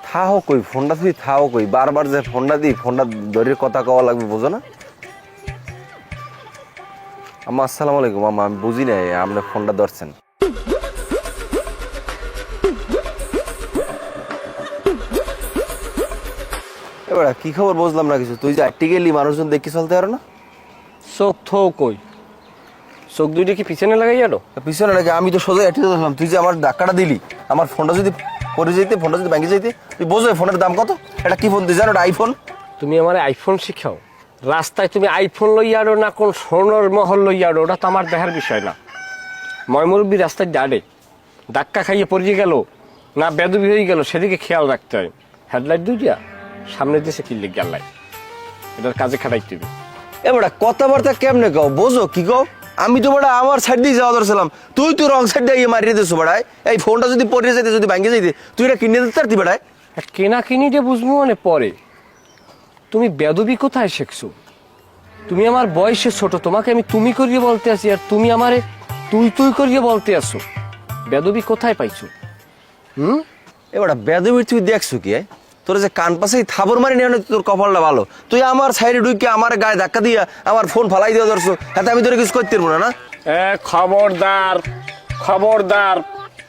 থাও কই ফোনটা তুই থাও কই বারবার যে ফোনটা দিই ফোনটা ধরে কথা কওয়া লাগবে বুঝো না আম্মা আসসালামু আলাইকুম আম্মা আমি বুঝি নাই আপনি ফোনটা ধরছেন এবার কি খবর বুঝলাম না কিছু তুই যে আটটি গেলি মানুষজন দেখি চলতে পারো না চোখ থো কই চোখ দুইটা কি পিছনে লাগাই জানো পিছনে নাকি আমি তো সোজা আটটি ধরলাম তুই যে আমার ধাক্কাটা দিলি আমার ফোনটা যদি পড়ে যেতে ফোনটা যদি ব্যাংকে যেতে তুই বোঝো ফোনের দাম কত এটা কি ফোন তুই জানো এটা আইফোন তুমি আমার আইফোন শিখাও রাস্তায় তুমি আইফোন লই আরো না কোন সোনার মহল লই আরো ওটা তো আমার দেখার বিষয় না ময়মুরব্বী রাস্তায় দাঁড়ে ধাক্কা খাইয়ে পড়িয়ে গেল না বেদবি হয়ে গেল সেদিকে খেয়াল রাখতে হয় হেডলাইট দুইটা সামনে দিয়েছে কিনলে গেল্লাই এটার কাজে খাটাই তুমি এবার কথাবার্তা কেমনে কও বোঝো কি কও আমি তো বড় আমার সাইড দিয়ে যাওয়া ধরছিলাম তুই তো রং সাইড দিয়ে মারিয়ে দিছো বড়াই এই ফোনটা যদি পড়ে যেতে যদি ব্যাংকে যেতে তুই এটা কিনে দিতে পারতি বড়াই কেনা কিনিটা বুঝবো মানে পরে তুমি বেদবি কোথায় শিখছো তুমি আমার বয়সে ছোট তোমাকে আমি তুমি করিয়ে বলতে আছি আর তুমি আমারে তুই তুই করিয়ে বলতে আসো বেদবি কোথায় পাইছো এবার বেদবির তুই দেখছো কি তোর যে কান পাশে থাবর মারি নেই তোর কপালটা ভালো তুই আমার সাইডে ঢুকে আমার গায়ে ধাক্কা দিয়া আমার ফোন ফালাই দিয়ে ধরছো হাতে আমি তোর কিছু করতে পারবো না খবরদার খবরদার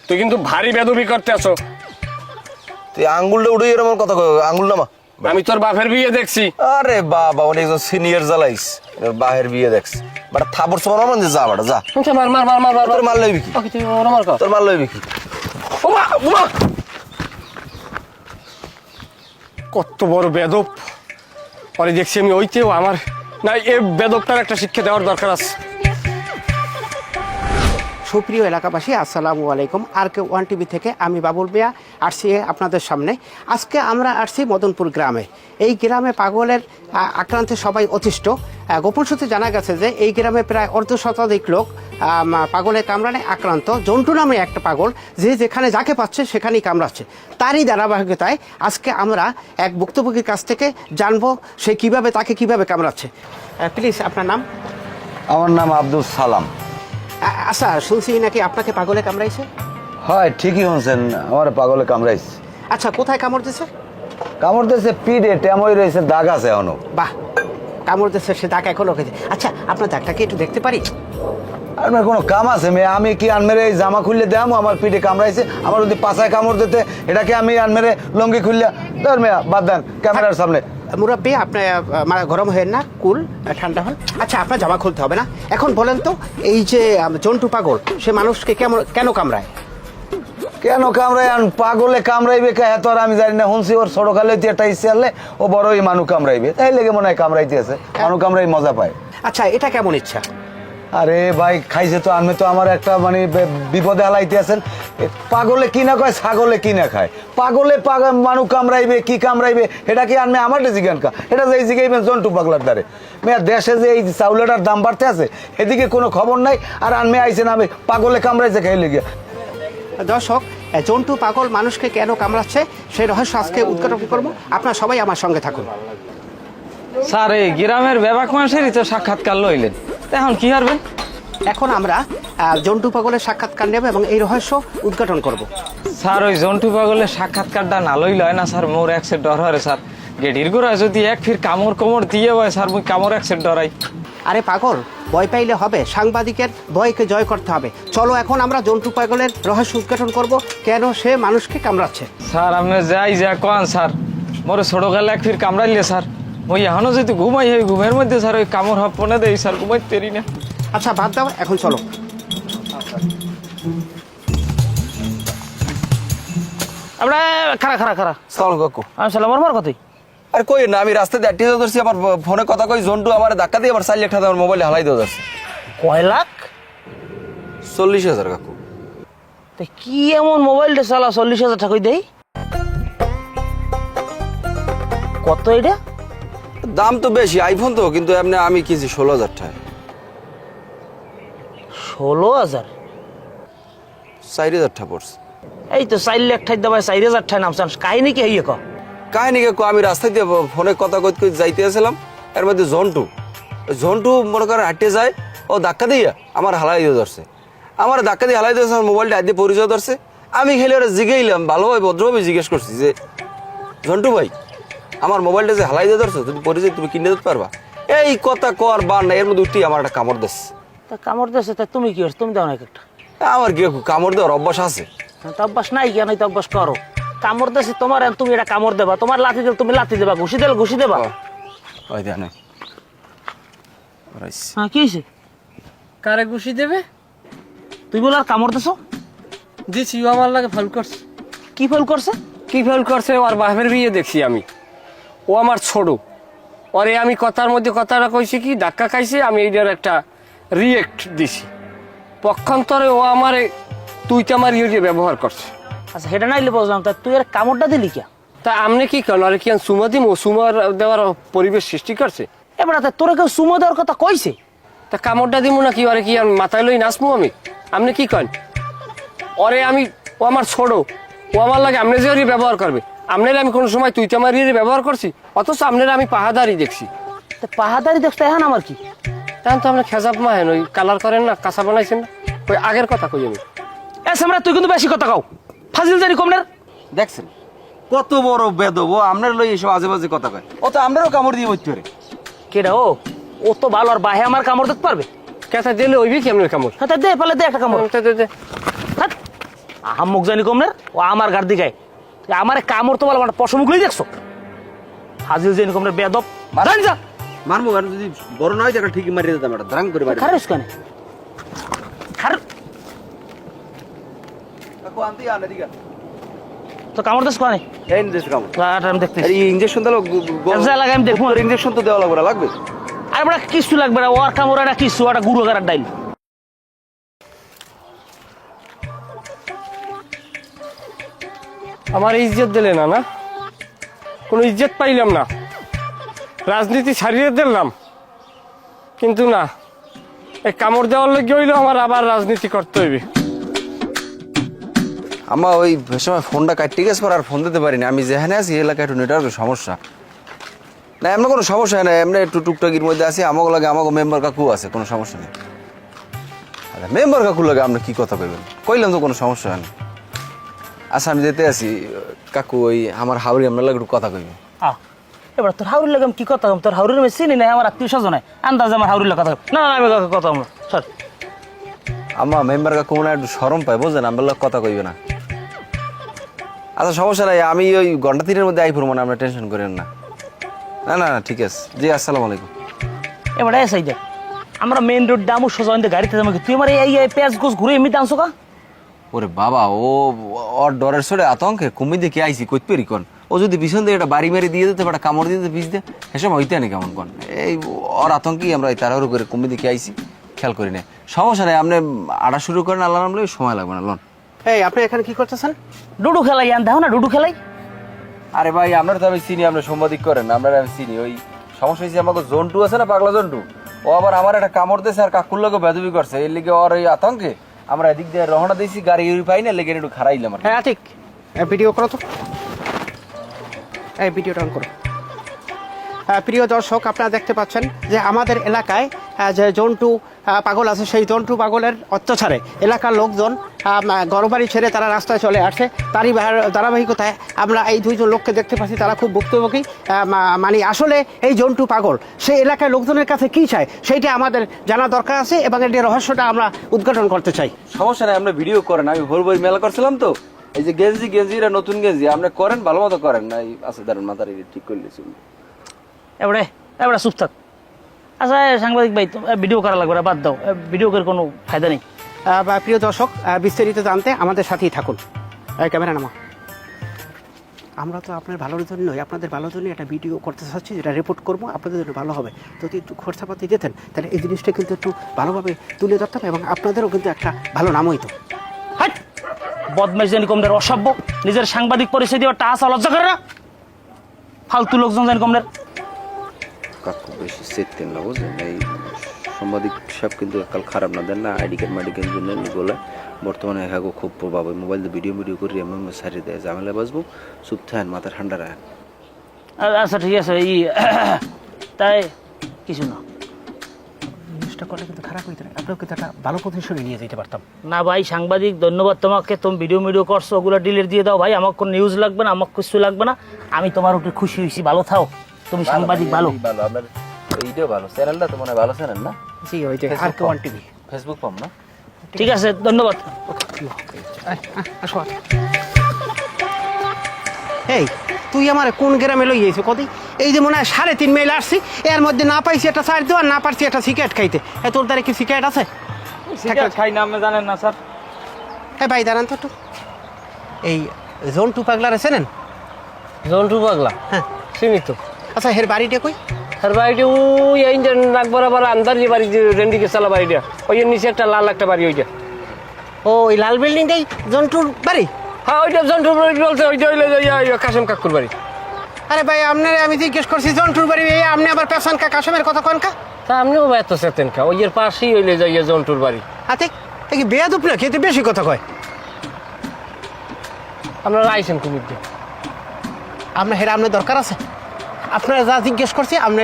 তুই কিন্তু ভারী বেদবি করতে আসো তুই আঙ্গুলটা উঠে এরকম কথা কই আঙ্গুল নামা আমি তোর বাপের বিয়ে দেখছি আরে বাবা অনেক সিনিয়র জ্বালাইস বাহের বিয়ে দেখছ বাট থাবর সবার মানে যা বাড়া যা মার মার মার মার মার তোর মাল লইবি কি তোর মাল লইবি কি ওমা ওমা কত বড় বেদব পরে দেখছি আমি ওইতেও আমার না এই বেদবটার একটা শিক্ষা দেওয়ার দরকার আছে সুপ্রিয় এলাকাবাসী আসসালামু আলাইকুম আর কে ওয়ান টিভি থেকে আমি বাবুল মিয়া আসছি আপনাদের সামনে আজকে আমরা আসছি মদনপুর গ্রামে এই গ্রামে পাগলের আক্রান্তে সবাই অতিষ্ঠ গোপন সূত্রে জানা গেছে যে এই গ্রামে প্রায় অর্ধশতাধিক লোক পাগলের কামড়ানে আক্রান্ত জন্টু নামে একটা পাগল যে যেখানে যাকে পাচ্ছে সেখানেই কামড়াচ্ছে তারই ধারাবাহিকতায় আজকে আমরা এক ভুক্তভোগীর কাছ থেকে জানবো সে কিভাবে তাকে কিভাবে কামড়াচ্ছে প্লিজ আপনার নাম আমার নাম আব্দুল সালাম আচ্ছা শুনছি নাকি আপনাকে পাগলে কামড়াইছে হয় ঠিকই শুনছেন আমার পাগলে কামড়াইছে আচ্ছা কোথায় কামড় দিছে কামড় দিয়েছে পিঠে টেমই রয়েছে দাগ আছে এখনো বাহ কামড় দিচ্ছে সে দাগ এখন রেখেছে আচ্ছা আপনার দাগটাকে একটু দেখতে পারি আপনার কোনো কাম আছে মেয়ে আমি কি আনমেরে এই জামা খুললে দেয়ামো আমার পিঠে কামড়াইছে আমার যদি পাছায় কামড় দিতে এটাকে আমি আনমেরে লঙ্গি খুললে ধর মেয়া বাদ দেন ক্যামেরার সামনে মুরব্বী আপনার গরম হয়ে না কুল ঠান্ডা হন আচ্ছা আপনার জামা খুলতে হবে না এখন বলেন তো এই যে জন্টু পাগল সে মানুষকে কেন কামড়ায় কেন কামড়ায় আন পাগলে কামড়াইবে কে এত আর আমি জানি না শুনছি ওর ছোটকালে একটা ইচ্ছে আনলে ও বড়ই মানুষ কামড়াইবে তাই লেগে মনে হয় কামড়াইতে আছে মানুষ কামড়াই মজা পায় আচ্ছা এটা কেমন ইচ্ছা আরে ভাই খাইছে তো আমি তো আমার একটা মানে বিপদে হালাইতে আছেন পাগলে কি না কয় ছাগলে কি না খায় পাগলে মানুষ কামড়াইবে কি কামড়াইবে এটা কি আনবে আমার জিজ্ঞান কা এটা যে জিজ্ঞাইবেন জন্টু পাগলার দ্বারে মেয়া দেশে যে এই চাউলেটার দাম বাড়তে আছে এদিকে কোনো খবর নাই আর আনমে আইছেন আমি পাগলে কামড়াইছে খাইলে গিয়ে দর্শক জন্টু পাগল মানুষকে কেন কামড়াচ্ছে সেই রহস্য আজকে উদ্ঘাটন করবো আপনারা সবাই আমার সঙ্গে থাকুন স্যার এই গ্রামের ব্যাপক মানুষেরই তো সাক্ষাৎকার লইলেন এখন কি হারবেন এখন আমরা জন্টু পাগলের সাক্ষাৎকার নেব এবং এই রহস্য উদ্ঘাটন করব স্যার ওই জন্টু পাগলের সাক্ষাৎকারটা না লইল হয় না স্যার মোর একসেট ডর হয় স্যার গেটির গোড়ায় যদি এক ফির কামড় কোমর দিয়ে হয় স্যার মুই কামড় একসেট ডরাই আরে পাগল ভয় পাইলে হবে সাংবাদিকের ভয়কে জয় করতে হবে চলো এখন আমরা জন্টু পাগলের রহস্য উদ্ঘাটন করব কেন সে মানুষকে কামড়াচ্ছে স্যার আপনি যাই যা কন স্যার মোর ছোটকালে এক ফির কামড়াইলে স্যার ওই এখনো যদি ঘুমাই হয় ঘুমের মধ্যে স্যার ওই কামড় হপনে দেই স্যার ঘুমাই তেরি না আচ্ছা বাদ দাও এখন চলো আমরা খারা খারা খারা সালাম কাকু আমি সালাম আমার কথাই আর কই না আমি রাস্তাতে আটটি ধরছি আমার ফোনে কথা কই জন্টু আমার ধাক্কা দিয়ে আমার 4 লাখ টাকা আমার মোবাইলে হালাই দিয়ে ধরছে কয় লাখ 40,000 কাকু কি এমন মোবাইলটা চালা 40,000 টাকা দেই কত এটা দাম তো বেশি আইফোন তো কিন্তু এমনি আমি কিনছি 16,000 টাকা 16,000 4,000 টাকা পড়ছে এই তো 4 লাখ টাকা দাবাই 4,000 টাকা নামছান কাহিনী কি হইয়ে ক কাহিনী কাকু আমি রাস্তায় দিয়ে ফোনে কথা কইতে যাইতে আসলাম এর মধ্যে জন্টু মনে করেন হাঁটতে যায় ও ধাক্কা দিয়ে আমার হালাই দিয়ে ধরছে আমার ধাক্কা দিয়ে হালাই দিয়েছে আমার মোবাইলটা হাত দিয়ে পরিচয় ধরছে আমি খেলে ওরা জিগেইলাম ভালোভাবে ভদ্রভাবে জিজ্ঞেস করছি যে ঝন্টু ভাই আমার মোবাইলটা যে হালাই দিয়ে ধরছো তুমি পরে যে তুমি কিনে দিতে পারবা এই কথা কর বার না এর মধ্যে উঠি আমার একটা কামড় দিস তা কামড় দিয়েছে তা তুমি কি করছো তুমি দাও না একটা আমার কি কামড় দেওয়ার অভ্যাস আছে তো অভ্যাস নাই কেন তো অভ্যাস করো কামড় দিয়েছে তোমার আর তুমি এটা কামড় দেবা তোমার লাথি দিলে তুমি লাথি দেবা ঘুষি দিলে ঘুষি দেবা ওই দেখ হ্যাঁ কি হয়েছে কারে ঘুষি দেবে তুই বলে আর কামড় দিছো দিছি ও আমার লাগে ফল করছে কি ফেল করছে কি ফেল করছে ওর বাপের বিয়ে দেখছি আমি ও আমার ছোট ওরে আমি কথার মধ্যে কথাটা কইছি কি ধাক্কা খাইছে আমি এইটার একটা রিয়েক্ট দিছি পক্ষান্তরে ও আমারে তুই তো আমার ইয়ে ব্যবহার করছে আচ্ছা সেটা নাইলে বুঝলাম তা তুই আর কামড়টা দিলি কে তা আমনে কি করেন আরে কি সুমা দিম ও সুমার দেওয়ার পরিবেশ সৃষ্টি করছে এবার তা তোরা কেউ সুমো দেওয়ার কথা কইছে তা কামড়টা দিব না কি আরে কি আর মাথায় লই নাচবো আমি আপনি কি করেন ওরে আমি ও আমার ছোট ও আমার লাগে আপনি যে ওরই ব্যবহার করবে আপনার আমি কোনো সময় তুই তো আমার ইয়ে ব্যবহার করছি অথচ আপনার আমি পাহাদারি দেখছি তা পাহাদারি দেখতে এখন আমার কি তখন তো আপনি খেজাব মাহেন ওই কালার করেন না কাঁচা বানাইছেন না ওই আগের কথা কই আমি এ সামরা তুই কিন্তু বেশি কথা কও ফাজিল জানি কমনের দেখছেন কত বড় বেদব ও আপনার লই এসব আজে বাজে কথা কয় ও তো আপনারও কামড় দিয়ে বইতে পারে কেডা ও তো ভালো আর বাহে আমার কামড় দেখতে পারবে কেঁচা দিলে ওইবি কেমন কামড় হ্যাঁ তা দে পালে দে একটা কামড় দে আহাম্মক জানি কমনের ও আমার গার দিকায় আমার কামড় তো বলো আমার পশমুখলেই দেখছো ফাজিল জানি কমনের বেদব জান যা মারবো আর যদি বড় না হয় তাহলে ঠিকই মারিয়ে দিতাম এটা দ্রাং করে মারি খারিস কেন খার কাকু আনতে আনে দিগা তো কামড় দেশ কোনে এই দেশ কামড় আমি দেখতেছি এই ইনজেকশন দিলো যা লাগে আমি দেখবো ইনজেকশন তো দেওয়া লাগবে না লাগবে আর বড় কিছু লাগবে না ওর কামড় একটা কিছু একটা গুরু গারার ডাইল আমার ইজ্জত দিলে না না কোনো ইজ্জত পাইলাম না রাজনীতি ছাড়িয়ে দিলাম কিন্তু না এই কামড় দেওয়ার লোক হইলো আমার আবার রাজনীতি করতে হইবে আমার ওই সময় ফোনটা কাটতে গেছে পর আর ফোন দিতে পারিনি আমি যেখানে আছি এই এলাকায় একটু নেটওয়ার্কের সমস্যা না এমন কোনো সমস্যা নেই এমনি একটু টুকটাকির মধ্যে আছি আমাকে লাগে আমাকে মেম্বার কাকু আছে কোনো সমস্যা নেই আচ্ছা মেম্বার কাকু লাগে আপনি কি কথা কইবেন কইলাম তো কোনো সমস্যা নেই আচ্ছা আমি যেতে আছি কাকু ওই আমার হাওড়ি আপনার লাগে একটু কথা কইবেন এবার তোর হাউরির লাগে আমি কি কথা তোর হাউরির আমি চিনি নাই আমার আত্মীয় স্বজন আন্দাজ আমার হাউরির কথা না না আমি কথা আমরা স্যার আমার মেম্বার কাকু মনে হয় একটু সরম পায় বুঝলেন আমার লোক কথা কইবে না আচ্ছা সমস্যা নাই আমি ওই ঘন্টা 3-এর মধ্যে আই পড়বো না আপনার টেনশন করেন না না না না ঠিক আছে জি আসসালামু আলাইকুম এবার এসাই দেখ আমরা মেইন রোড দামু সোজা গাড়িতে যাবো তুই আমার এই পেঁয়াজ গোস ঘুরে এমনি আনছো কা ওরে বাবা ও ওর ডরের সরে আতঙ্কে কুমি দেখে আইসি কইতে পারি কোন ও যদি পিছন দিয়ে একটা বাড়ি মেরে দিয়ে দিতে একটা কামড় দিয়ে দিতে পিছ দিয়ে এসব হইতে না কেমন কোন এই ওর আতঙ্কেই আমরা তাড়াহুড়ো করে কুমি দেখে আইসি খেয়াল করি না সমস্যা নেই আপনি আড়া শুরু করেন আল্লাহ নামলে সময় লাগবে না লোন এই আপনি এখানে কি করতেছেন? ডুডু খেলাই আন দেখো না ডুডু খেলাই আরে ভাই আপনার তো আমি চিনি আপনি সাংবাদিক করেন আমরা আমি চিনি ওই সমস্যা হয়েছে আমাকে জন্টু আছে না পাগলা জন্টু ও আবার আমার একটা কামড় দিয়েছে আর কাকুর লোক বেদবি করছে এর লিগে ওর এই আতঙ্কে আমরা এদিক দিয়ে রওনা দিয়েছি গাড়ি পাই না লেগে একটু খারাইলাম আর হ্যাঁ ঠিক ভিডিও করো তো এই ভিডিওটা অন করো প্রিয় দর্শক আপনারা দেখতে পাচ্ছেন যে আমাদের এলাকায় যে জন্টু পাগল আছে সেই জন্টু পাগলের অত্যাচারে এলাকার লোকজন ঘরবাড়ি ছেড়ে তারা রাস্তায় চলে আসছে তারই ধারাবাহিকতায় আমরা এই দুইজন লোককে দেখতে পাচ্ছি তারা খুব ভুক্তভোগী মানে আসলে এই জন্টু পাগল সেই এলাকায় লোকজনের কাছে কী চায় সেইটা আমাদের জানা দরকার আছে এবং এর রহস্যটা আমরা উদ্ঘাটন করতে চাই সমস্যা নাই আমরা ভিডিও করেন আমি ভোরবই মেলা করছিলাম তো এই যে গেঞ্জিরা নতুন গেঞ্জি আপনি করেন ভালো মতো করেন না এই আছে দাঁড়ান মাথার ঠিক করে লিখছি এবারে এবারে চুপ থাক আচ্ছা সাংবাদিক ভাই ভিডিও করা লাগবে না বাদ দাও ভিডিও করে কোনো ফায়দা নেই প্রিয় দর্শক বিস্তারিত জানতে আমাদের সাথেই থাকুন ক্যামেরা নামা আমরা তো আপনার ভালোর জন্যই আপনাদের ভালোর জন্যই একটা ভিডিও করতে চাচ্ছি যেটা রিপোর্ট করবো আপনাদের জন্য ভালো হবে যদি একটু খরচাপাতি দিতেন তাহলে এই জিনিসটা কিন্তু একটু ভালোভাবে তুলে ধরতাম এবং আপনাদেরও কিন্তু একটা ভালো নাম হইতো হাট বদমাইশ জানি কমদের অসভ্য নিজের সাংবাদিক পরিচয় দিয়ে টাকা লজ্জা করে না ফালতু লোকজন জানি কমদের কাকু বেশি সেটতেন না বুঝলেন এই সাংবাদিক সব কিন্তু কাল খারাপ না দেন না আইডি কার্ড মেডিকেল জন্য বলে বর্তমানে একাগো খুব প্রভাব ওই মোবাইল দিয়ে ভিডিও করে এমন সারিয়ে দেয় ঝামেলা বাঁচবো চুপ থাকেন মাথা ঠান্ডা রাখেন আচ্ছা ঠিক আছে তাই কিছু না কাজটা করলে কিন্তু খারাপ হইতো না, আপনাকে তো একটা ভালো পজিশনে নিয়ে যেতে পারতাম। না ভাই সাংবাদিক, ধন্যবাদ তোমাকে, তুমি ভিডিও করছো, ওগুলো ডিলিট দিয়ে দাও ভাই, আমার কোনো নিউজ লাগবে না, আমার কিছু লাগবে না, আমি তোমার উপরে খুশি হয়েছি, ভালো থাও, তুমি সাংবাদিক ভালো। ভালো আপনার এইটাও ভালো, চ্যানেলটা তো মনে হয় ভালো চ্যানেল না? জি ওই যে আর কে ওয়ান টিভি। ফেসবুক পাম না? ঠিক আছে, ধন্যবাদ। আসো। এই তুই আমার কোন গ্রামে লই গেছিস কদি? এই যে মনে হয় 3.5 মাইল আসছি, এর মধ্যে না পাইছি একটা চার দেওয়া, না পারছি একটা সিগারেট খাইতে। তোর দ্বারা কি সিগারেট আছে? সিগারেট খাই না, আপনি জানেন না স্যার? হ্যাঁ ভাই দাঁড়ান তো একটু। এই জন্টু পাগলার আছেন? জন্টু পাগলা? হ্যাঁ চিনি তো। আচ্ছা হের বাড়িটা কই? আর বাড়িটা ওই এই যে নাক বরাবর আন্দার যে বাড়ি, যে রেন্ডিকে চালা বাড়িটা, ওই নিচে একটা লাল একটা বাড়ি ওইটা। ও ওই লাল বিল্ডিংটাই জন্টুর বাড়ি? হ্যাঁ ওইটা জন্টুর বাড়ি বলছে, ওইটা হইলে কাশেম কাকুর বাড়ি। আরে ভাই আপনার আমি জিজ্ঞেস করছি জন্টুর বাড়ি, এই আপনি আবার পেছন কা কাশেমের কথা কন কা? তা আপনিও এত চেতেন কা? ওই এর পাশেই হইলে যাইয়া জন্টুর বাড়ি। হাতে কি বেয়াদুপ না খেতে বেশি কথা কয়? আপনারা আইসেন কুমির দিয়ে। আপনার হেরা আপনার দরকার আছে? আপনারা যা জিজ্ঞেস করছি আপনি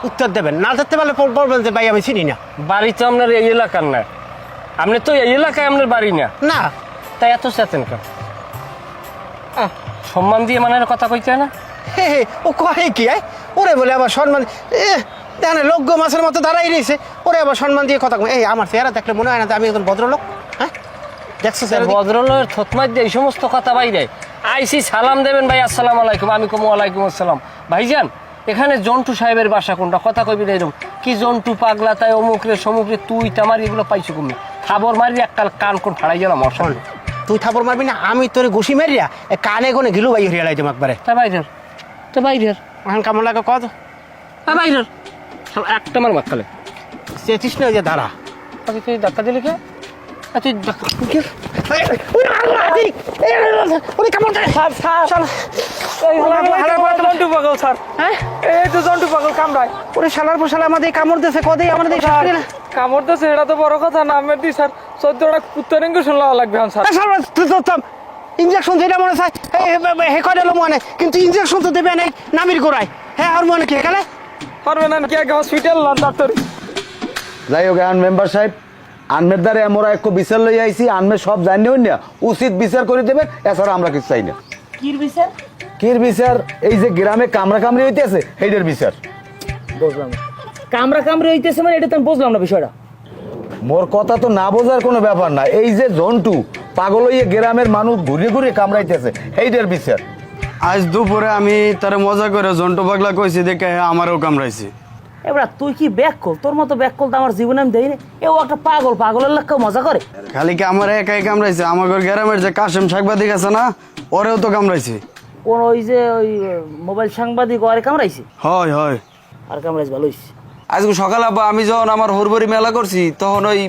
উত্তর দেবেন, না ধরতে পারলে বলবেন যে ভাই আমি চিনি না। বাড়ি তো আপনার এই এলাকার না, আপনি তো এই এলাকায় আপনার বাড়ি না। না তাই এত চেতেন কা? সম্মান দিয়ে মানে কথা কইতে হয় না? হে হে ও কয় কি ওরে বলে আবার সম্মান, দেখেন লোক মাছের মতো দাঁড়াই রয়েছে, ওরে আবার সম্মান দিয়ে কথা কয়। এই আমার চেহারা দেখলে মনে হয় না যে আমি একজন ভদ্রলোক? হ্যাঁ দেখছো চেহারা? ভদ্রলোকের থতমাই দিয়ে এই সমস্ত কথা বাইরে আইসি সালাম দেবেন ভাই, আসসালামু আলাইকুম, আমি কমু ওয়ালাইকুম আসসালাম। ভাইজান এখানে জন্টু সাহেবের বাসা কোনটা? কথা কইবি না এরকম কি জন্টু পাগলা তাই অমুক রে সমুক রে, তুই তামার এগুলো পাইছো কমে? খাবার মারি একটা কান কোন ফাড়াই গেলাম অসল। তুই থাপড় মারবি না, আমি তোর ঘুষি মারিয়া কানে কোনে গিলু ভাই হরিয়া লাইতাম একবারে। তা বাইরের, তা বাইরের এখন কেমন লাগে কত? বাইরের একটা মার মাখালে চেতিস না, ওই যে দাঁড়া। আচ্ছা তুই ধাক্কা দিলি কে? তুই জন্টু পাগল স্যার, এই তো জন্টু পাগল কামড়ায়। ওরে শালার পোশালা আমাদের কামড় দিয়েছে কদেই আমাদের কামড় দিয়েছে এটা তো বড় কথা না, আমি দি স্যার 14টা কুত্তার ইঞ্জেকশন লাগা লাগবে স্যার। ইঞ্জেকশন যেটা মনে চাই হে করে মনে, কিন্তু ইঞ্জেকশন তো দেবে নাই নামির গোড়ায়। হ্যাঁ আর মনে কে গেলে পারবে না কি আগে হসপিটাল না ডাক্তার? যাই হোক আন মেম্বার সাহেব, আনমের দ্বারে আমরা একটু বিচার লই আইছি, আনমে সব জানি হই না, উচিত বিচার করে দেবেন, এছাড়া আমরা কিছু চাই না। কির বিচার? কির বিচার? এই যে গ্রামে কামড়া কামড়ি হইতেছে এইটার বিচার। বুঝলাম না, কামড়ি হইতেছে মানে এটা তো আমি বুঝলাম না বিষয়টা। মোর কথা তো না বোঝার কোনো ব্যাপার না, এই যে জন্টু পাগল হইয়ে গ্রামের মানুষ ঘুরে ঘুরে কামড়াইতেছে এইটার বিচার। আজ দুপুরে আমি তার মজা করে জন্টু পাগলা কইছি দেখে আমারও কামড়াইছি। এবার তুই কি ব্যাক কল? তোর মতো ব্যাক কল তো আমার জীবনে আমি দেইনি। এ ও একটা পাগল, পাগলের লোক মজা করে। খালি কি আমার একাই কামড়াইছে? আমার গ্রামের যে কাশেম সাংবাদিক আছে না, ওরেও তো কামড়াইছে। কোন ওই যে ওই মোবাইল সাংবাদিক আরে কামড়াইছে? হয় হয় আর কামড়াইছে, ভালো হইছে। আজকে সকালে আব্বা আমি যখন আমার হরবরি মেলা করছি তখন ওই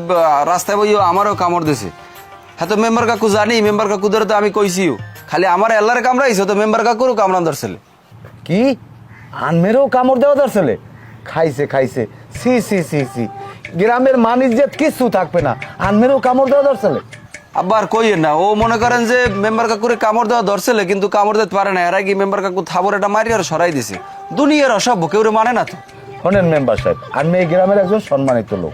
রাস্তায় বই আমারও কামড় দিছে। হ্যাঁ তো মেম্বার কাকু জানি, মেম্বার কাকুদের তো আমি কইছিও, খালি আমার এল্লারে কামড়াইছে তো মেম্বার কাকুরও কামড়ান ধরছিল। কি আনমেরও কামড় দেওয়া ধরছিলে? খাইছে খাইছে, সি সি সি সি, গ্রামের মানিজ্জাত কিছু থাকবে না, আনমেরও কামড় দেওয়া ধরছিলে? আবার কইয়েন না, ও মনে করেন যে মেম্বার কাকুরে কামড় দেওয়া ধরছিল কিন্তু কামড় দিতে পারে না, এর আগে মেম্বার কাকু থাবর এটা মারি আর সরাই দিছে। দুনিয়ার অসভ্য, কেউ মানে না তো। শোনেন মেম্বার সাহেব, আনমে এই গ্রামের একজন সম্মানিত লোক,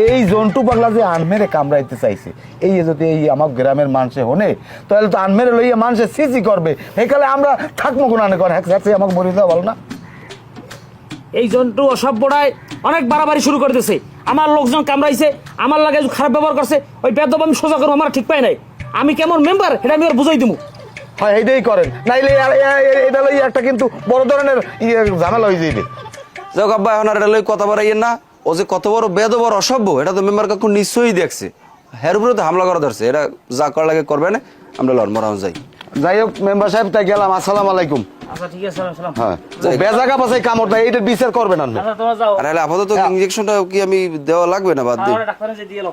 এই জন্টু পাগলা যে আনমেরে কামড়াইতে চাইছে, এই যদি এই আমার গ্রামের মানুষে হনে তাহলে তো আনমেরে লইয়া মানুষে সিসি করবে, এখানে আমরা থাকবো কোন আনে করে হ্যাঁ আমাকে মরে দেওয়া ভালো না? এই জন্তু অসভ্যটায় অনেক বাড়াবাড়ি শুরু করে দিয়েছে। আমার লোকজন কামড়াইছে, আমার লাগে খারাপ ব্যবহার করছে, ওই বেদব আমি সোজা করবো, আমার ঠিক পাই নাই। আমি কেমন মেম্বার এটা আমি ওর বুঝাই দিব। হয় এইটাই করেন, নাইলে এটা লইয়া একটা কিন্তু বড় ধরনের ঝামেলা হয়ে যাইবে। যাক আব্বা এখন আর এটা লই কথা বাড়াইয়েন না, ও যে কত বড় বেদ বড় অসভ্য এটা তো মেম্বার কাকু নিশ্চয়ই দেখছে, হের উপরে তো হামলা করা ধরছে, এটা যা করা লাগে করবে না, আমরা লড়মরাও যাই। যাই হোক মেম্বার সাহেব, তাই গেলাম, আসসালামু আলাইকুম। আচ্ছা ঠিক আছে, সালাম। হ্যাঁ বেজাগা পাশাই কামড় দেয়, এইটার বিচার করবেন আপনি। আচ্ছা তোমরা যাও। আর হলে আপাতত ইঞ্জেকশনটা কি আমি দেওয়া লাগবে না? বাদ দিই, আমার ডাক্তারে যে দিয়ে লো।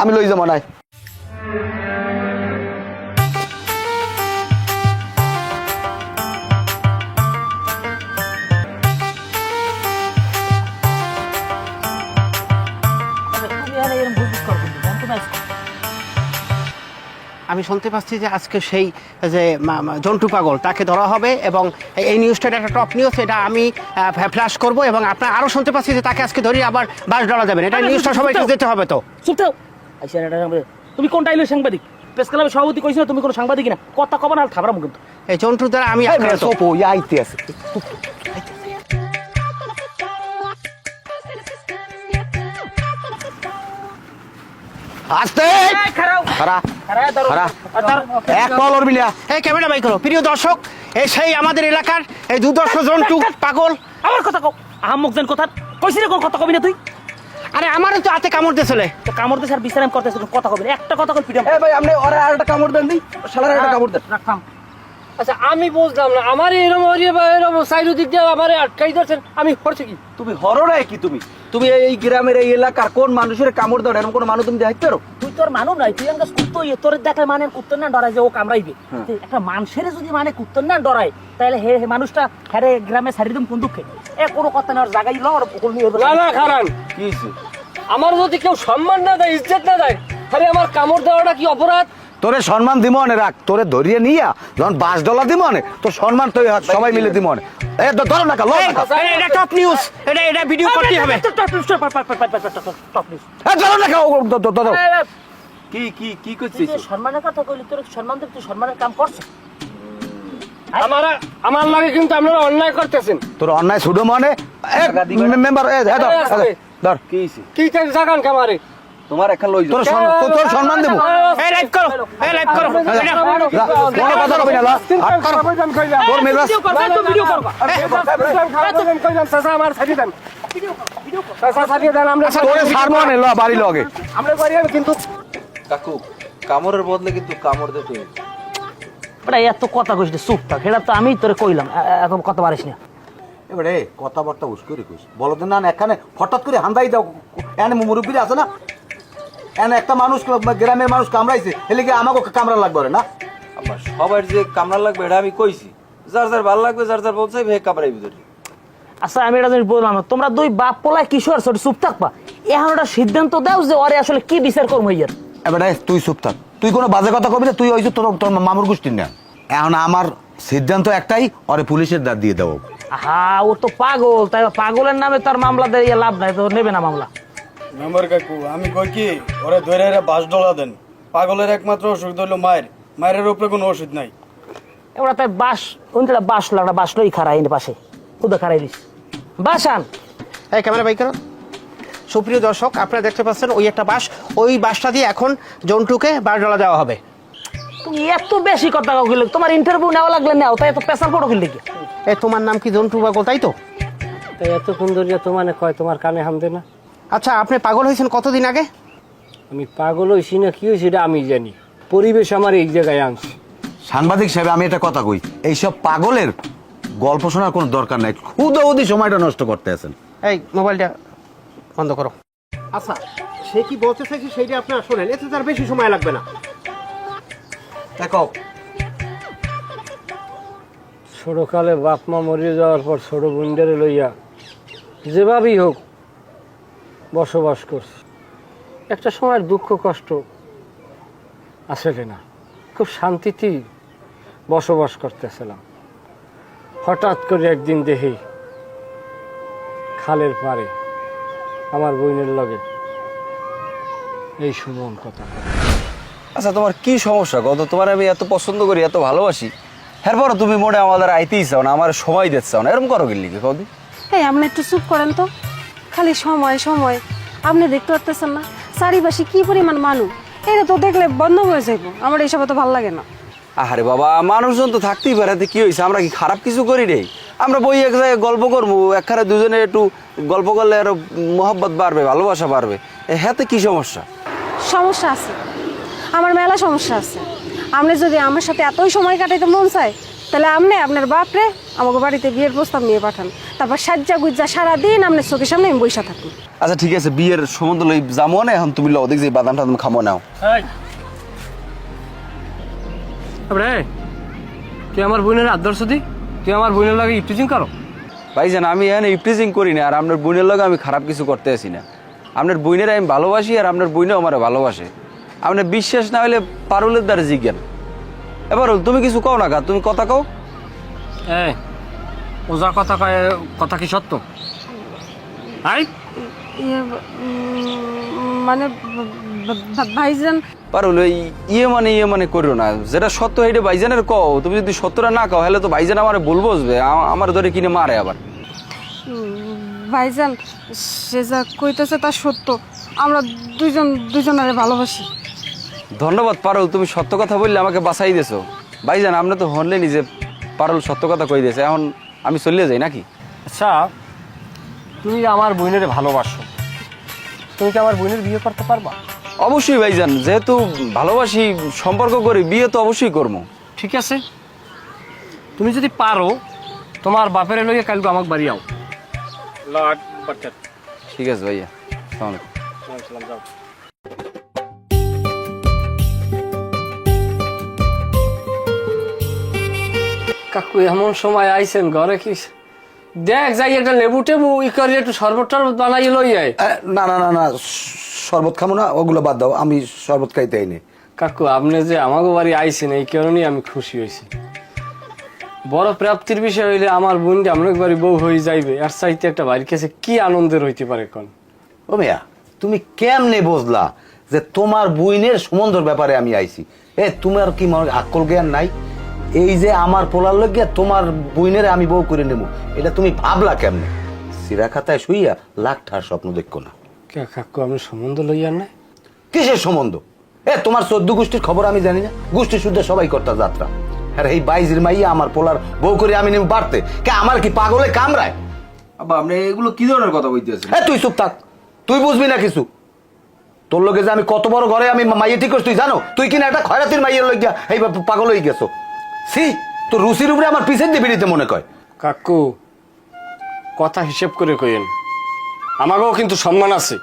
আমি লই যাবো নাই। আমি আমি শুনতে পাচ্ছি যে আজকে সেই যে জন্টু পাগল তাকে ধরা হবে এবং এই নিউজটার একটা টপ নিউজ, এটা আমি ফ্ল্যাশ করব এবং আপনার আরও শুনতে পাচ্ছি যে তাকে আজকে ধরে আবার বাস ডলা যাবেন। এটা নিউজটা সবাইকে যেতে হবে তো। চুপটাও আইসা এটা তুমি কোন টাইলের সাংবাদিক? প্রেস ক্লাবের সভাপতি কইছিল তুমি কোনো সাংবাদিক না, কথা কবা না খাবার মুখ কিন্তু। এই জন্টুর দ্বারা আমি আক্রান্ত। সোপো আইতে আছে। আস্তে খারা খারা এক কলর বিলিয়া। এই ক্যামেরা বাই করো। প্রিয় দর্শক, এই সেই আমাদের এলাকার এই দুর্দর্শ জন্টু পাগল। আমার কথা কও, আহাম্মক জান কথা কইছিস রে, কোন কথা কবি না তুই? আরে আমারও তো হাতে কামড় দিয়েছিলে। তো কামড় দিয়ে স্যার বিশ্রাম করতেছ, কথা কবি না, একটা কথা কই পিটাম। ভাই আপনি ওরা আরেকটা কামড় দেন দি, শালার একটা কামড় দেন। রাখতাম। আচ্ছা আমি বুঝলাম না, আমার এরকম এরকম সাইড দিক দিয়ে আমার আটকাই ধরছেন, আমি করছি কি? তুমি হররে কি তুমি তুমি এই গ্রামের এই এলাকার কোন মানুষের কামড় দাও? এরকম কোন মানুষ তুমি দেখতে পারো? তুই তোর মানুষ নাই, তুই আমাকে কুত্তো তোর দেখলে মানে কুত্তর না ডরাই যে ও কামড়াইবে। একটা মানুষের যদি মানে কুত্তর না ডরাই, তাহলে হে মানুষটা হ্যারে গ্রামে সারিদম কোন দুঃখে এ কোনো কথা না জায়গায় লড় পুকুর নিয়ে। না না খারান, কি হইছে? আমার যদি কেউ সম্মান না দেয়, ইজ্জত না দেয়, আরে আমার কামড় দেওয়াটা কি অপরাধ? তোরে সম্মান দিব অনে রাখ, তোরে ধরিয়ে নিয়া যখন $5 দিব অনে তো সম্মান তো সবাই মিলে দিব অনে। এ ধরো না কালো এটা টপ নিউজ, এটা ভিডিও করতে হবে। ধরো না ধরো। কি কি কি করছিস? সম্মানের কথা কইলি, তোর সম্মান দেব, তুই সম্মানের কাম করছিস। আমার লাগে কিন্তু আপনারা অন্যায় করতেছেন। তোর অন্যায় ছুডো মানে মেম্বার ধর কি হইছে? কি চাই জাগান কামারে? তোমার এখন লই তোর তোর সম্মান দেবো। এই লাইভ করো, এই লাইভ করো। কোনো কথা কবি না তোর মেজাজ ভিডিও কর। আমার সাথে দেন, সাথে দেন, আমরা তোরে সারমো নে ল বাড়ি লগে। আমরা বাড়ি কিন্তু কাকু কামড়ের বদলে কিন্তু কামড় দে তুই। ওটা এত কথা কইছিস, চুপ থাক, এটা তো আমি তোরে কইলাম, এত কথা পারিস না। এবারে কথাবার্তা উস্করি কইস বলো তো না, এখানে হঠাৎ করে হান্দাই দাও। এনে মুরব্বী আছে না, এনে একটা মানুষ গ্রামের মানুষ কামড়াইছে, এলে কি আমাকে কামড়া লাগবে না? আমার সবার যে কামড়া লাগবে এটা আমি কইছি, যার যার ভালো লাগবে, যার যার বলছে ভে কামড়াইবি ধরি। আচ্ছা আমি এটা জিনিস বললাম, তোমরা দুই বাপ পোলায় কিশোর ছোট চুপ থাকবা, এখন একটা সিদ্ধান্ত দাও যে ওরে আসলে কি বিচার করবো ইয়ার। এবারে তুই চুপ থাক, তুই কোনো বাজে কথা কবি না, তুই ওই যে তোর তোর মামুর গোষ্ঠীর না। এখন আমার সিদ্ধান্ত একটাই, ওরে পুলিশের দাঁত দিয়ে দেবো। হা ও তো পাগল, তাই পাগলের নামে তার মামলা দিয়ে লাভ নাই, তো নেবে না মামলা। মেম্বার কাকু আমি কই কি ওরে ধরে $5 দেন। পাগলের একমাত্র ওষুধ হলো মায়ের উপরে কোনো ওষুধ নাই। এবার তাই বাস ওইটা বাস লাগা, বাস লই খারাই পাশে খুদা খারাই দিস বাস আন। এই ক্যামেরা বাই করো। সুপ্রিয় দর্শক, আপনারা দেখতে পাচ্ছেন ওই একটা বাস, ওই বাসটা দিয়ে এখন জন্টুকে $12 দেওয়া হবে। তুমি এত বেশি কথা কইলে তোমার ইন্টারভিউ নেওয়া লাগলে নাও, তাই এত পেশাল পড়ো কিনলে কি? এই তোমার নাম কি জন্টু পাগল, তাই তো? তাই এত সুন্দর তো মানে কয় তোমার কানে হামদে না? আচ্ছা আপনি পাগল হয়েছেন কতদিন আগে? আমি পাগল হইছি না কি হয়েছি এটা আমি জানি, পরিবেশ আমার এই জায়গায় আনছে। সাংবাদিক সাহেব আমি একটা কথা কই, এইসব পাগলের গল্প শোনার কোনো দরকার নাই, খুদে সময়টা নষ্ট করতে আছেন। এই মোবাইলটা বন্ধ করো। আচ্ছা সে কি বলতে চাইছে সেইটা আপনারা শোনেন, এতে তার বেশি সময় লাগবে না। দেখো ছোটকালে বাপ মা মরে যাওয়ার পর ছোট বোনদের লইয়া যেভাবেই হোক বসবাস করছি। একটা সময়ের দুঃখ কষ্ট আসলে না, খুব শান্তিতেই বসবাস করতেছিলাম। হঠাৎ করে একদিন দেখি খালের পাড়ে আমার বোনের লগে এই সুমন কথা। আচ্ছা তোমার কি সমস্যা কত? তোমার আমি এত পছন্দ করি, এত ভালোবাসি, এরপরও তুমি মোটে আমাদের আইতেই চাও না, আমার সময় দিতে চাও না, এরকম করো গেলি কি কদি? এই আপনি একটু চুপ করেন তো, খালি সময় সময়। আপনি দেখতে পারতেছেন না চারিপাশে কি পরিমাণ মানুষ, এটা তো দেখলে বন্ধ হয়ে যাইব। আমার এইসব তো ভালো লাগে না। আরে বাবা মানুষজন তো থাকতেই পারে, কি হয়েছে? আমরা কি খারাপ কিছু করি রে? আমরা বই এক জায়গায় গল্প করবো, একখানে দুজনে একটু গল্প করলে আরো মহব্বত বাড়বে, ভালোবাসা বাড়বে, হ্যাঁতে কি সমস্যা? সমস্যা আছে, আমার মেলা সমস্যা আছে। আপনি যদি আমার সাথে এতই সময় কাটাইতে মন চায়, তাহলে আপনি আপনার বাপরে আমাকে বাড়িতে বিয়ের প্রস্তাব নিয়ে পাঠান, তারপর সাজ্জা গুজ্জা সারাদিন আপনার চোখের সামনে আমি বইসা থাকি। আচ্ছা ঠিক আছে, বিয়ের সম্বন্ধ লই যাবো না, এখন তুমি ওদিক যে বাদামটা তুমি খামো নাও। তুই আমার বোনের আদর্শ দি, তুই আমার বোনের লাগে ইফটিজিং করো। ভাইজান আমি এখানে ইফটিজিং করি না, আর আপনার বোনের লগে আমি খারাপ কিছু করতে আসি না। আপনার বোনের আমি ভালোবাসি, আর আপনার বোনও আমার ভালোবাসে। আপনার বিশ্বাস না হলে পারুলের দ্বারা জিজ্ঞান। এবার তুমি কিছু কও না কা, তুমি কথা কও। এই ও যা কথা কয় কথা কি সত্য? আই মানে ভাইজান পারুল ওই ইয়ে মানে করিও না, যেটা সত্য সেইটা ভাইজানের কও। তুমি যদি সত্যটা না কও তাহলে তো ভাইজান আমার ভুল বুঝবে, আমার ধরে কিনে মারে আবার। ভাইজান সে যা কইতেছে তা সত্য, আমরা দুজনের ভালোবাসি। ধন্যবাদ পারুল, তুমি সত্য কথা বললে আমাকে বাঁচাই দিয়েছো। ভাইজান আপনি তো হনলেনি যে পারুল সত্য কথা কই দিয়েছে, এখন আমি চলে যাই নাকি? আচ্ছা, তুমি আমার বোনের ভালোবাসো, তুমি কি আমার বোনের বিয়ে করতে পারবা? অবশ্যই ভাইজান, যেহেতু ভালোবাসি সম্পর্ক করি, বিয়ে তো অবশ্যই করবো। ঠিক আছে, তুমি যদি পারো তোমার বাপের লইয়ে কালকে আমাকে বাড়ি আও। ঠিক আছে ভাইয়া, আসসালামু আলাইকুম। যাও। কাকু এমন সময় আইছেন ঘরে, কি দেখ যাই একটা লেবু টেবু ই করে একটু শরবত টরবত বানাই লই যায়। না না না না, শরবত খাবো না, ওগুলো বাদ দাও, আমি শরবত খাইতে আইনি। কাকু আপনি যে আমাকে বাড়ি আইছেন এই কারণেই আমি খুশি হয়েছি। বড় প্রাপ্তির বিষয় হইলে আমার বোন যে আমরা বাড়ি বউ হয়ে যাইবে, আর চাইতে একটা বাড়ির কাছে কি আনন্দের হইতে পারে কোন? ও মিয়া, তুমি কেমনে বুঝলা যে তোমার বুইনের সম্বন্ধের ব্যাপারে আমি আইছি? তোমার কি মনে আকল জ্ঞান নাই? এই যে আমার পোলার লগে তোমার বুইনের আমি বউ করে নেব, এটা তুমি ভাবলা কেমনে? সিরা খাতায় শুইয়া লাখ ঠার স্বপ্ন দেখো না। কে কাকু আমি সম্বন্ধ লইয়ার নাই? কিসের সম্বন্ধ? তোমার 14 গোষ্ঠীর খবর আমি জানি না? গোষ্ঠী শুদ্ধ সবাই কর্তা যাত্রা। আর এই বাইজির মাইয়া আমার পোলার বউ করে আমি নেব বাড়তে, কে আমার কি পাগলে কামড়ায়? আব্বা আপনি এগুলো কি ধরনের কথা বলতেছেন? তুই চুপ থাক, তুই বুঝবি না কিছু। তোর লোকে যে আমি কত বড় ঘরে আমি মাইয়ে ঠিক করছি তুই জানো? তুই কিনা একটা খয়রাতির মাইয়ের লইয়া এই পাগল হয়ে গেছো। সি, তোর রুচির উপরে আমার পিছের দিয়ে বেরিতে মনে কয়। কাকু কথা হিসেব করে কইেন, আমাকেও কিন্তু সম্মান আছে।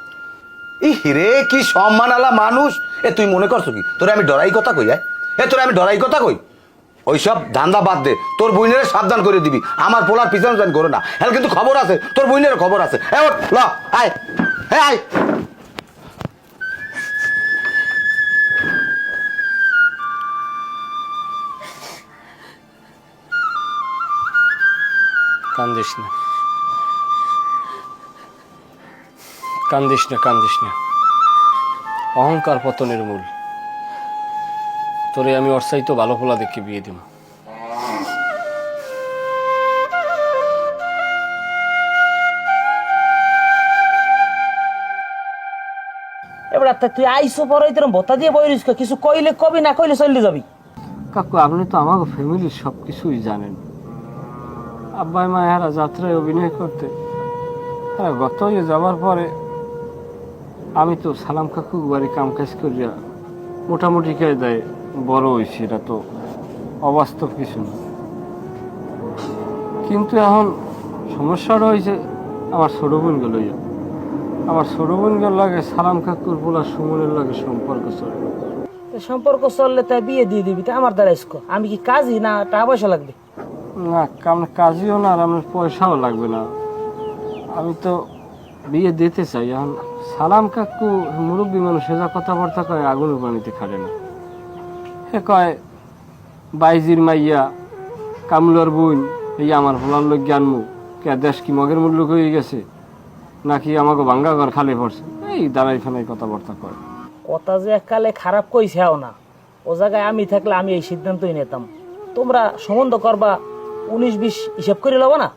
রে কি সম্মান আলা মানুষ! তুই মনে করছো কি তোরে আমি ডরাই কথা কই? তোরে আমি ডরাই কথা কই? ওইসব ধান্দা বাদ দে, তোর বইনের সাবধান করে দিবি, আমার পোলার পিছনে জান করো না। হ্যাঁ কিন্তু খবর আছে, তোর বইনের খবর আছে। ল আয়, হ্যাঁ আয়। কান্দিস না, কান্দিস না, কান্দিস না। অহংকার পতনের মূল। তোরে আমি ওর চাইতে ভালো পোলা দেখে বিয়ে দিব। এবার তুই আইসো পরে তোর ভোতা দিয়ে বইরিস, কিছু কইলে কবি, না কইলে চলে যাবি। কাকু আপনি তো আমাকে ফ্যামিলির সব কিছুই জানেন। আব্বাই মায়েরা যাত্রায় অভিনয় করতে, হ্যাঁ গত যাওয়ার পরে আমি তো সালাম কাকু বাড়ি কাম কাজ করিয়া মোটামুটি কায়দায় বড় হয়েছি, এটা তো অবাস্তব কিছু না। কিন্তু এখন সমস্যাটা হয়েছে আমার ছোট বোনকে লইয়া। আমার ছোট বোনকে লাগে সালাম কাকুর পোলা সুমনের লাগে সম্পর্ক চলে। সম্পর্ক চললে তাই বিয়ে দিয়ে দিবি, আমার দ্বারা আমি কি কাজই না টাকা পয়সা লাগবে? না কাজীও না, আর আমার পয়সাও লাগবে না। আমি তো বিয়ে দিতে চাই। এখন সালাম কাকু মুরব্বী মানুষ, যা কথাবার্তা কয় আগুনের পানিতে খাটে না। সে কয় বাইজির মাইয়া কামলার বোন এই আমার ভোলার লোক জ্ঞানমু কে দেশ কি মগের মূল্য হয়ে গেছে, নাকি আমাকে ভাঙ্গা ঘর খালি পড়ছে, এই দাঁড়াই ফানাই কথাবার্তা কয়। কথা যে এককালে খারাপ কইছেও না, ও জায়গায় আমি থাকলে আমি এই সিদ্ধান্তই নিতাম। তোমরা সম্বন্ধ করবা 19-20 হিসাব করে লব না?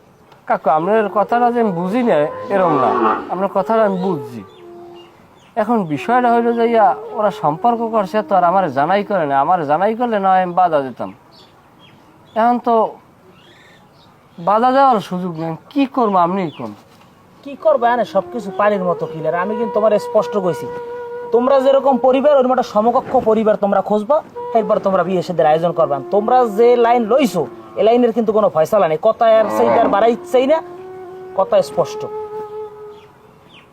কাকু আপনার কথাটা যে আমি বুঝি না এরম না, আপনার কথাটা আমি বুঝছি। এখন বিষয়টা হইলো যে ওরা সম্পর্ক করছে তো আর আমার জানাই করে না, আমার জানাই করলে না আমি বাধা দিতাম। এখন তো বাধা দেওয়ার সুযোগ নেই, কি করবো আপনি কোন? কি করবা না, সবকিছু পানির মতো ক্লিয়ার। আমি কিন্তু তোমার স্পষ্ট কইছি, তোমরা যেরকম পরিবার ওরকম একটা সমকক্ষ পরিবার তোমরা খুঁজবা, এরপর তোমরা বিয়ে সাথে আয়োজন করবা। তোমরা যে লাইন লইছো এই লাইনের কিন্তু কোনো ফয়সালা নেই। কথা আর সেইটা আর বাড়াই চাই না, কথা স্পষ্ট।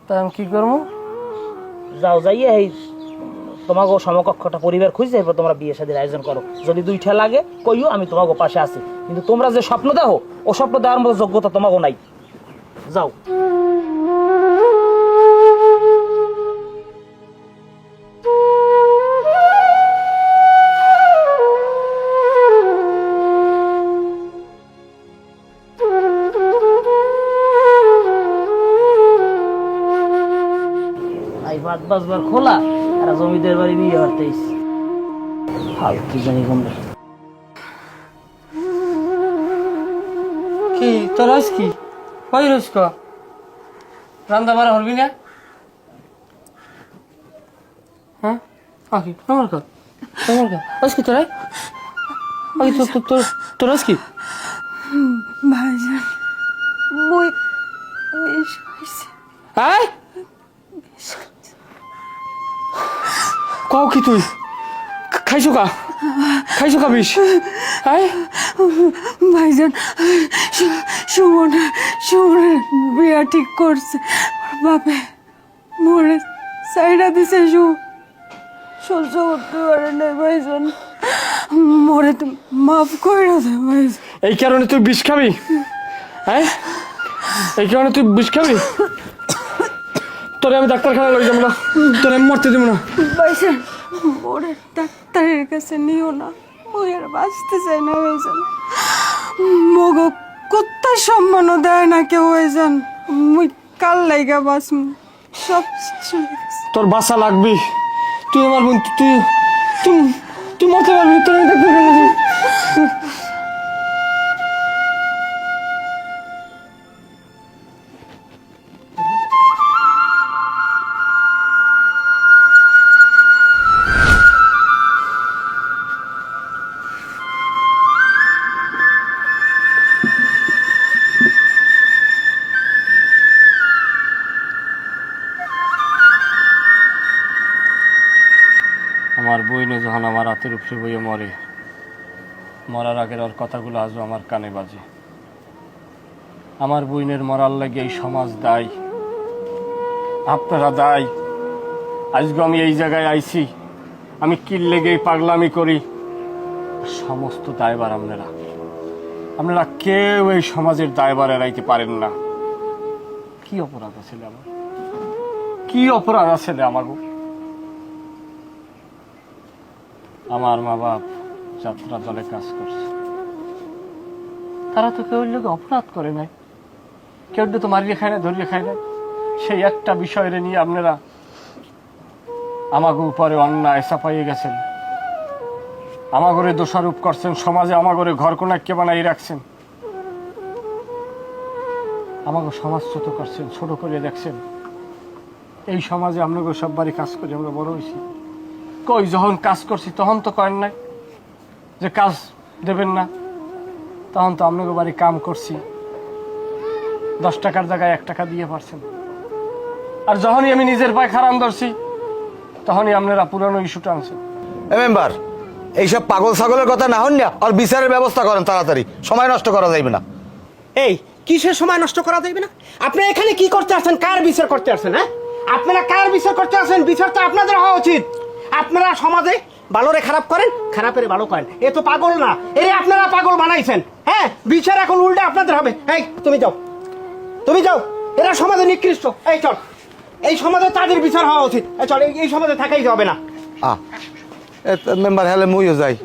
তাই আমি কি করবো? যাও যাইয়ে এই তোমাকে সমকক্ষটা পরিবার খুঁজছে, এরপর তোমরা বিয়ে সাথে আয়োজন করো। যদি 2টা লাগে কইও, আমি তোমাকে পাশে আছি। কিন্তু তোমরা যে স্বপ্ন দেখো ও স্বপ্ন দেওয়ার মতো যোগ্যতা তোমাকে নাই। যাও। হাত বাজবার খোলা আর জমিদের বাড়ি বিয়ে হতেইস ফালতু জানি কমবে। কি তোর আজ কি কই রইস ক রান্দা বাড়া হরবি না? হ্যাঁ আকি আমার কা আজ কি তোর আকি তোর আজ কি? ভাইজান মই বিষ খাইছি। হ্যাঁ কও কি তুই খাইছো কা বিষ? হ্যাঁ ভাইজান সুমনের বিয়া ঠিক করছে বাপে মোরে সাইডা দিছে সহ্য করতে পারে না ভাইজান, মোরে তো মাফ করে দে ভাইজান। এই কারণে তুই বিষ খাবি? হ্যাঁ এই কারণে তুই বিষ খাবি? তোরে আমি ডাক্তারখানা লই যাবো না, তোরে আমি মরতে দেবো না। ভাইজান মোরে ডাক্তারের কাছে নিও না, ওই আর বাঁচতে চাই না ভাইজান। মগ কোথায় সম্মানও দেয় না কেউ ভাইজান, মুই কাল লাইগা বাস সব তোর বাসা লাগবি, তুই আমার বোন, তুই মরতে পারবি, তোর আমি ডাক্তারখানা যাবো। আমার বইনে যখন আমার হাতের উপরে বইয়ে মরে, মরার আগের ওর কথাগুলো আজও আমার কানে বাজে। আমার বইনের মরার লাগে এই সমাজ দায়ী, আপনারা দায়ী। আজকে আমি এই জায়গায় আইছি, আমি কি লেগে পাগলামি করি, সমস্ত দায়ভার আপনারা কেউ এই সমাজের দায়ভার এড়াইতে পারেন না। কি অপরাধ আছে আমার, কি অপরাধ আছে আমার? আমার মা বাপ যাত্রা দলে কাজ করছে, তারা তো কেউ লোক অপরাধ করে নাই, কেউ তো মারিয়ে খায় না, ধরিয়ে খায় না। সেই একটা বিষয় নিয়ে আপনারা আমাকে উপরে অন্যায় চাপাইয়ে গেছেন, আমাগরে দোষারোপ করছেন, সমাজে আমাগরে ঘর কোনাকে বানাই রাখছেন, আমাকে সমাজ ছোট করছেন, ছোট করে দেখছেন। এই সমাজে আপনাকে সব বাড়ি কাজ করে আমরা বড় হয়েছি। কই যখন কাজ করছি তখন তো করেন নাই যে কাজ দেবেন না, তখন তো আপনাকে বাড়ি কাম করছি, 10 টাকার জায়গায় 1 টাকা দিয়ে পারছেন। আর যখনই আমি নিজের পায়ে খারাপ ধরছি তখনই আপনারা পুরানো ইস্যুটা আনছেন। মেম্বার, এইসব পাগল ছাগলের কথা না হন না, আর বিচারের ব্যবস্থা করেন তাড়াতাড়ি, সময় নষ্ট করা যাইবে না। এই কিসের সময় নষ্ট করা যাবে না? আপনি এখানে কি করতে আসছেন? কার বিচার করতে আসছেন? হ্যাঁ, আপনারা কার বিচার করতে আসছেন? বিচার তো আপনাদের হওয়া উচিত। আপনারা সমাজে ভালোরে খারাপ করেন, খারাপের ভালো করেন। এ তো পাগল না, এরে আপনারা পাগল বানাইছেন। হ্যাঁ, বিচার এখন উল্টা আপনাদের হবে। এই তুমি যাও, এরা সমাজে নিকৃষ্ট। এই চল, এই সমাজে তাদের বিচার হওয়া উচিত। চল, এই সমাজে থাকাই যাবে না। মেম্বার, হ্যালে মুইও যাই।